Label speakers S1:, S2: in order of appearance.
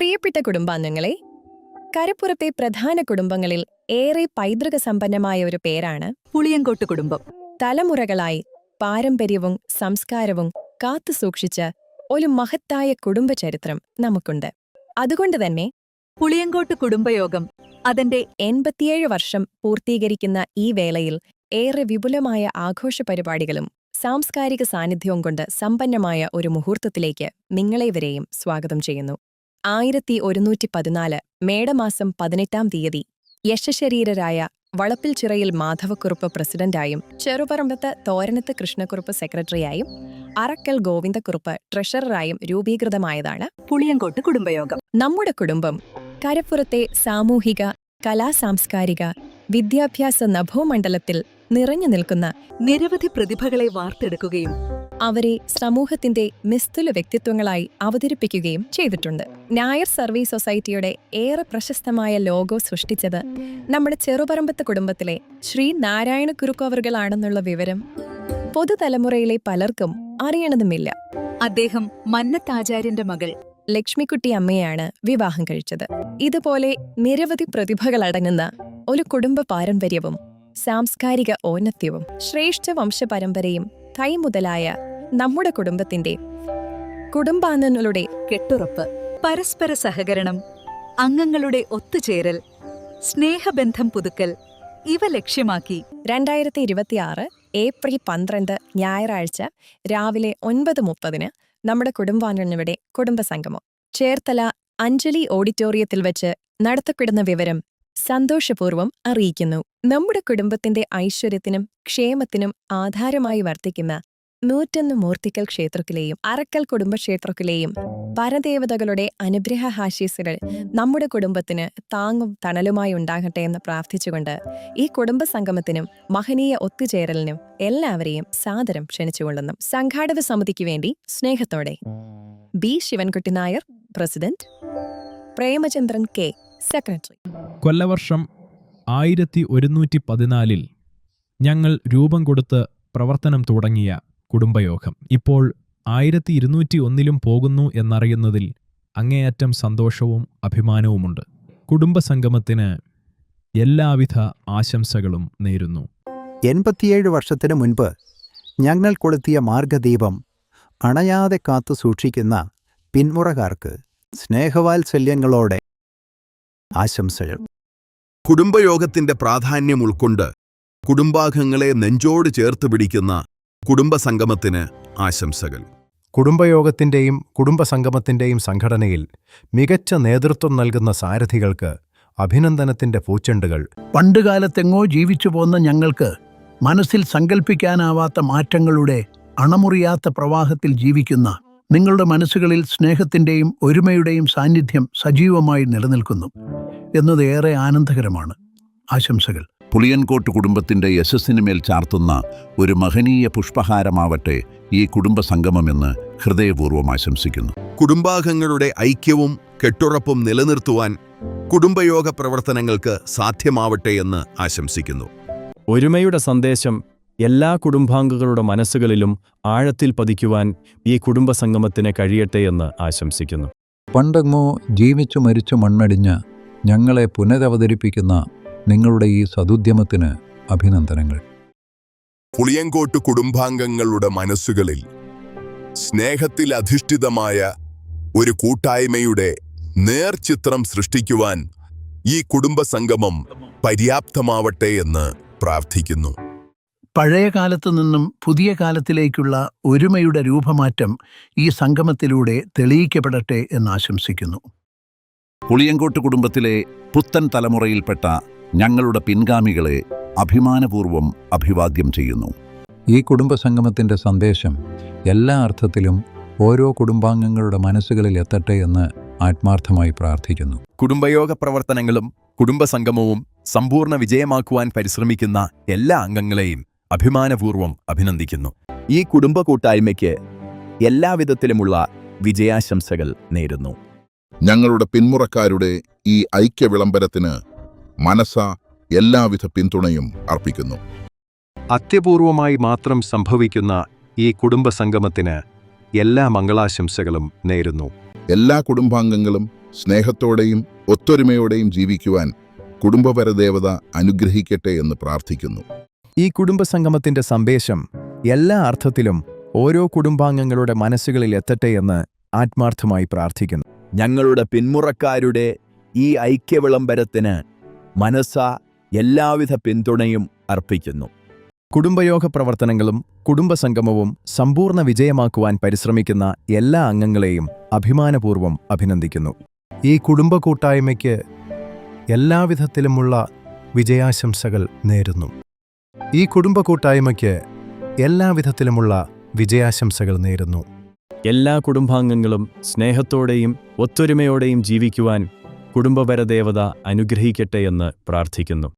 S1: പ്രിയപ്പെട്ട കുടുംബാംഗങ്ങളെ, കരപ്പുറത്തെ പ്രധാന കുടുംബങ്ങളിൽ ഏറെ പൈതൃക സമ്പന്നമായ ഒരു പേരാണ്
S2: പുളിയങ്കോട്ട് കുടുംബം.
S1: തലമുറകളായി പാരമ്പര്യവും സംസ്കാരവും കാത്തുസൂക്ഷിച്ച ഒരു മഹത്തായ കുടുംബചരിത്രം നമുക്കുണ്ട്. അതുകൊണ്ടുതന്നെ
S2: പുളിയങ്കോട്ട് കുടുംബയോഗം അതിന്റെ
S1: 87 വർഷം പൂർത്തീകരിക്കുന്ന ഈ വേളയിൽ ഏറെ വിപുലമായ ആഘോഷ പരിപാടികളും സാംസ്കാരിക സാന്നിധ്യവും കൊണ്ട് സമ്പന്നമായ ഒരു മുഹൂർത്തത്തിലേക്ക് നിങ്ങളേവരെയും സ്വാഗതം ചെയ്യുന്നു. 1114 മേടമാസം 18-ാം തീയതി യശശരീരരായ വളപ്പിൽ ചിറയിൽ മാധവക്കുറുപ്പ് പ്രസിഡന്റായും ചെറുപറമ്പത്ത് തോരണത്ത് കൃഷ്ണക്കുറുപ്പ് സെക്രട്ടറിയായും അറക്കൽ ഗോവിന്ദക്കുറുപ്പ് ട്രഷററായും രൂപീകൃതമായതാണ്
S2: പുളിയങ്കോട്ട് കുടുംബയോഗം.
S1: നമ്മുടെ കുടുംബം കരപ്പുറത്തെ സാമൂഹിക, കലാസാംസ്കാരിക, വിദ്യാഭ്യാസ നഭോമണ്ഡലത്തിൽ നിറഞ്ഞു നിൽക്കുന്ന
S2: നിരവധി പ്രതിഭകളെ വാർത്തെടുക്കുകയും
S1: അവരെ സമൂഹത്തിന്റെ നിസ്തുല വ്യക്തിത്വങ്ങളായി അവതരിപ്പിക്കുകയും ചെയ്തിട്ടുണ്ട്. നായർ സർവീസ് സൊസൈറ്റിയുടെ ഏറെ പ്രശസ്തമായ ലോഗോ സൃഷ്ടിച്ചത് നമ്മുടെ ചെറുപറമ്പത്ത് കുടുംബത്തിലെ ശ്രീ നാരായണ കുറുപ്പ് അവർകളാണെന്നുള്ള വിവരം പുതുതലമുറയിലെ പലർക്കും അറിയണതുമില്ല.
S2: അദ്ദേഹം മന്നത്താചാര്യന്റെ മകൾ
S1: ലക്ഷ്മിക്കുട്ടി അമ്മയാണ് വിവാഹം കഴിച്ചത്. ഇതുപോലെ നിരവധി പ്രതിഭകളടങ്ങുന്ന ഒരു കുടുംബ പാരമ്പര്യവും സാംസ്കാരിക ഔന്നത്യവും ശ്രേഷ്ഠ വംശപരമ്പരയും മുതലായ നമ്മുടെ കുടുംബത്തിന്റെ കുടുംബാംഗങ്ങളുടെ
S2: കെട്ടുറപ്പ്, പരസ്പര സഹകരണം, അംഗങ്ങളുടെ ഒത്തുചേരൽ, സ്നേഹബന്ധം പുതുക്കൽ ഇവ ലക്ഷ്യമാക്കി
S1: 2026 ഏപ്രിൽ 12 ഞായറാഴ്ച രാവിലെ 9:30 നമ്മുടെ കുടുംബാംഗങ്ങളുടെ കുടുംബസംഗമം ചേർത്തല അഞ്ജലി ഓഡിറ്റോറിയത്തിൽ വെച്ച് നടത്തപ്പെടുന്ന വിവരം സന്തോഷപൂർവ്വം അറിയിക്കുന്നു. നമ്മുടെ കുടുംബത്തിന്റെ ഐശ്വര്യത്തിനും ക്ഷേമത്തിനും ആധാരമായി വർത്തിക്കുന്ന 101 മൂർത്തിക്കൽ ക്ഷേത്രത്തിലെയും അറക്കൽ കുടുംബക്ഷേത്രത്തിലെയും പരദേവതകളുടെ അനുഗ്രഹാശീസ്സുകൾ നമ്മുടെ കുടുംബത്തിന് താങ്ങും തണലുമായി ഉണ്ടാകട്ടെ എന്ന് പ്രാർത്ഥിച്ചുകൊണ്ട് ഈ കുടുംബസംഗമത്തിനും മഹനീയ ഒത്തുചേരലിനും എല്ലാവരെയും സാദരം ക്ഷണിച്ചുകൊള്ളുന്നു. സംഘാടക സമിതിക്ക് വേണ്ടി സ്നേഹത്തോടെ B. Sivankutty Nair president, Premachandran K secretary.
S3: കൊല്ലവർഷം 1114 ഞങ്ങൾ രൂപം കൊടുത്ത് പ്രവർത്തനം തുടങ്ങിയ കുടുംബയോഗം ഇപ്പോൾ 1201 പോകുന്നു എന്നറിയുന്നതിൽ അങ്ങേയറ്റം സന്തോഷവും അഭിമാനവുമുണ്ട്. കുടുംബസംഗമത്തിന് എല്ലാവിധ ആശംസകളും നേരുന്നു.
S4: 87 വർഷത്തിനു മുൻപ് ഞങ്ങൾ കൊളുത്തിയ മാർഗദീപം അണയാതെ കാത്തു സൂക്ഷിക്കുന്ന പിന്മുറകാർക്ക് സ്നേഹവാത്സല്യങ്ങളോടെ ആശംസകൾ.
S5: കുടുംബയോഗത്തിന്റെ പ്രാധാന്യം ഉൾക്കൊണ്ട് കുടുംബാംഗങ്ങളെ നെഞ്ചോട് ചേർത്ത് പിടിക്കുന്ന കുടുംബസംഗമത്തിന് ആശംസകൾ.
S6: കുടുംബയോഗത്തിന്റെയും കുടുംബസംഗമത്തിന്റെയും സംഘടനയിൽ മികച്ച നേതൃത്വം നൽകുന്ന സാരഥികൾക്ക് അഭിനന്ദനത്തിന്റെ പൂച്ചെണ്ടുകൾ.
S7: പണ്ടുകാലത്തെങ്ങോ ജീവിച്ചു പോന്ന ഞങ്ങൾക്ക് മനസ്സിൽ സങ്കല്പിക്കാനാവാത്ത മാറ്റങ്ങളുടെ അണമുറിയാത്ത പ്രവാഹത്തിൽ ജീവിക്കുന്ന നിങ്ങളുടെ മനസ്സുകളിൽ സ്നേഹത്തിന്റെയും ഒരുമയുടെയും സാന്നിധ്യം സജീവമായി നിലനിൽക്കുന്നു എന്നത് ഏറെ ആനന്ദകരമാണ്. ആശംസകൾ.
S8: പുളിയൻകോട്ട് കുടുംബത്തിന്റെ യശസ്സിനുമേൽ ചാർത്തുന്ന ഒരു മഹനീയ പുഷ്പഹാരമാവട്ടെ ഈ കുടുംബസംഗമമെന്ന് ഹൃദയപൂർവ്വം ആശംസിക്കുന്നു.
S5: കുടുംബാംഗങ്ങളുടെ ഐക്യവും കെട്ടുറപ്പും നിലനിർത്തുവാൻ കുടുംബയോഗ പ്രവർത്തനങ്ങൾക്ക് സാധ്യമാവട്ടെ എന്ന് ആശംസിക്കുന്നു.
S9: ഒരുമയുടെ സന്ദേശം എല്ലാ കുടുംബാംഗങ്ങളുടെ മനസ്സുകളിലും ആഴത്തിൽ പതിക്കുവാൻ ഈ കുടുംബസംഗമത്തിന് കഴിയട്ടെ എന്ന് ആശംസിക്കുന്നു.
S10: പണ്ടെങ്ങോ ജീവിച്ചു മരിച്ചു മൺമടിഞ്ഞ് ഞങ്ങളെ പുനരവതരിപ്പിക്കുന്ന നിങ്ങളുടെ ഈ സദുദ്യമത്തിന് അഭിനന്ദനങ്ങൾ.
S5: പുളിയങ്കോട്ട് കുടുംബാംഗങ്ങളുടെ മനസ്സുകളിൽ സ്നേഹത്തിൽ അധിഷ്ഠിതമായ ഒരു കൂട്ടായ്മയുടെ നേർചിത്രം സൃഷ്ടിക്കുവാൻ ഈ കുടുംബസംഗമം പര്യാപ്തമാവട്ടെ എന്ന് പ്രാർത്ഥിക്കുന്നു.
S7: പഴയ കാലത്തു നിന്നും പുതിയ കാലത്തിലേക്കുള്ള ഒരുമയുടെ രൂപമാറ്റം ഈ സംഗമത്തിലൂടെ തെളിയിക്കപ്പെടട്ടെ എന്ന് ആശംസിക്കുന്നു.
S8: പുളിയങ്കോട്ട് കുടുംബത്തിലെ പുത്തൻ തലമുറയിൽപ്പെട്ട ഞങ്ങളുടെ പിൻഗാമികളെ അഭിമാനപൂർവ്വം അഭിവാദ്യം ചെയ്യുന്നു.
S10: ഈ കുടുംബസംഗമത്തിൻ്റെ സന്ദേശം എല്ലാ അർത്ഥത്തിലും ഓരോ കുടുംബാംഗങ്ങളുടെ മനസ്സുകളിൽ എത്തട്ടെ എന്ന് ആത്മാർത്ഥമായി പ്രാർത്ഥിക്കുന്നു.
S3: കുടുംബയോഗ പ്രവർത്തനങ്ങളും കുടുംബസംഗമവും സമ്പൂർണ്ണ വിജയമാക്കുവാൻ പരിശ്രമിക്കുന്ന എല്ലാ അംഗങ്ങളെയും അഭിമാനപൂർവ്വം അഭിനന്ദിക്കുന്നു.
S11: ഈ കുടുംബ കൂട്ടായ്മയ്ക്ക് എല്ലാവിധത്തിലുമുള്ള വിജയാശംസകൾ നേരുന്നു.
S12: ഞങ്ങളുടെ പിന്മുറക്കാരുടെ ഈ ഐക്യ വിളംബരത്തിന് മനസ്സ എല്ലാവിധ പിന്തുണയും അർപ്പിക്കുന്നു.
S6: അത്യപൂർവമായി മാത്രം സംഭവിക്കുന്ന ഈ കുടുംബസംഗമത്തിന് എല്ലാ മംഗളാശംസകളും നേരുന്നു.
S12: എല്ലാ കുടുംബാംഗങ്ങളും സ്നേഹത്തോടെയും ഒത്തൊരുമയോടെയും ജീവിക്കുവാൻ കുടുംബപരദേവത അനുഗ്രഹിക്കട്ടെ എന്ന് പ്രാർത്ഥിക്കുന്നു.
S3: ഈ കുടുംബസംഗമത്തിന്റെ സന്ദേശം എല്ലാ അർത്ഥത്തിലും ഓരോ കുടുംബാംഗങ്ങളുടെ മനസ്സുകളിൽ എത്തട്ടെ എന്ന് ആത്മാർത്ഥമായി പ്രാർത്ഥിക്കുന്നു.
S11: ഞങ്ങളുടെ പിന്മുറക്കാരുടെ ഈ ഐക്യവിളംബരത്തിന് മനസ്സ എല്ലാവിധ പിന്തുണയും അർപ്പിക്കുന്നു.
S3: കുടുംബയോഗ പ്രവർത്തനങ്ങളും കുടുംബസംഗമവും സമ്പൂർണ്ണ വിജയമാക്കുവാൻ പരിശ്രമിക്കുന്ന എല്ലാ അംഗങ്ങളെയും അഭിമാനപൂർവ്വം അഭിനന്ദിക്കുന്നു.
S6: ഈ കുടുംബ കൂട്ടായ്മയ്ക്ക് എല്ലാവിധത്തിലുമുള്ള വിജയാശംസകൾ നേരുന്നു. ഈ കുടുംബ കൂട്ടായ്മയ്ക്ക് എല്ലാവിധത്തിലുമുള്ള വിജയാശംസകൾ നേരുന്നു.
S9: എല്ലാ കുടുംബാംഗങ്ങളും സ്നേഹത്തോടെയും ഒത്തൊരുമയോടെയും ജീവിക്കുവാൻ കുടുംബപരദേവത അനുഗ്രഹിക്കട്ടെ എന്ന് പ്രാർത്ഥിക്കുന്നു.